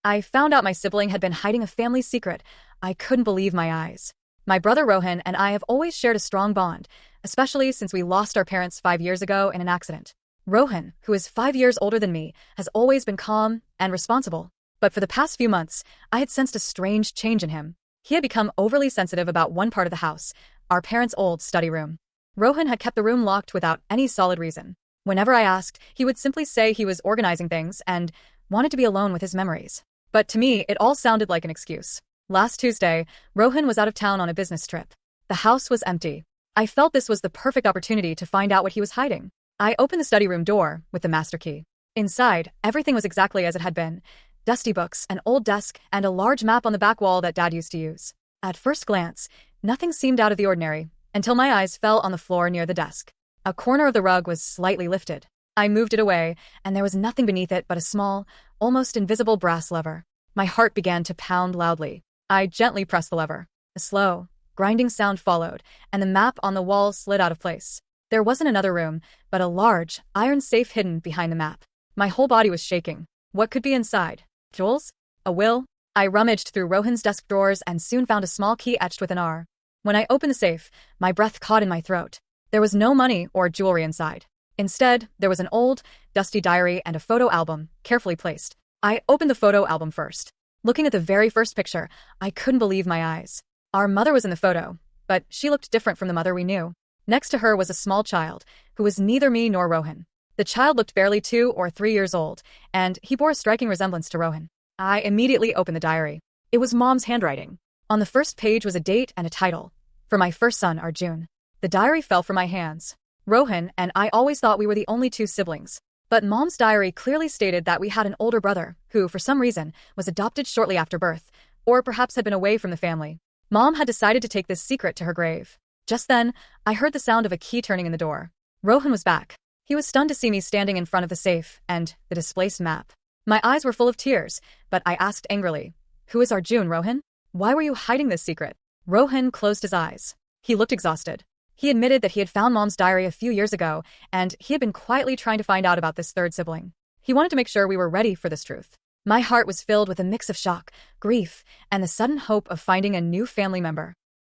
I found out my sibling had been hiding a family secret. I couldn't believe my eyes. My brother Rohan and I have always shared a strong bond, especially since we lost our parents 5 years ago in an accident. Rohan, who is 5 years older than me, has always been calm and responsible. But for the past few months, I had sensed a strange change in him. He had become overly sensitive about one part of the house, our parents' old study room. Rohan had kept the room locked without any solid reason. Whenever I asked, he would simply say he was organizing things and wanted to be alone with his memories. But to me, it all sounded like an excuse. Last Tuesday, Rohan was out of town on a business trip. The house was empty. I felt this was the perfect opportunity to find out what he was hiding. I opened the study room door with the master key. Inside, everything was exactly as it had been. Dusty books, an old desk, and a large map on the back wall that Dad used to use. At first glance, nothing seemed out of the ordinary, until my eyes fell on the floor near the desk. A corner of the rug was slightly lifted. I moved it away, and there was nothing beneath it but a small, almost invisible brass lever. My heart began to pound loudly. I gently pressed the lever. A slow, grinding sound followed, and the map on the wall slid out of place. There wasn't another room, but a large, iron safe hidden behind the map. My whole body was shaking. What could be inside? Jewels? A will? I rummaged through Rohan's desk drawers and soon found a small key etched with an R. When I opened the safe, my breath caught in my throat. There was no money or jewelry inside. Instead, there was an old, dusty diary and a photo album, carefully placed. I opened the photo album first. Looking at the very first picture, I couldn't believe my eyes. Our mother was in the photo, but she looked different from the mother we knew. Next to her was a small child, who was neither me nor Rohan. The child looked barely 2 or 3 years old, and he bore a striking resemblance to Rohan. I immediately opened the diary. It was Mom's handwriting. On the first page was a date and a title. For my first son, Arjun. The diary fell from my hands. Rohan and I always thought we were the only 2 siblings. But Mom's diary clearly stated that we had an older brother, who, for some reason, was adopted shortly after birth, or perhaps had been away from the family. Mom had decided to take this secret to her grave. Just then, I heard the sound of a key turning in the door. Rohan was back. He was stunned to see me standing in front of the safe and the displaced map. My eyes were full of tears, but I asked angrily, "Who is Arjun, Rohan? Why were you hiding this secret?" Rohan closed his eyes. He looked exhausted. He admitted that he had found Mom's diary a few years ago, and he had been quietly trying to find out about this third sibling. He wanted to make sure we were ready for this truth. My heart was filled with a mix of shock, grief, and the sudden hope of finding a new family member.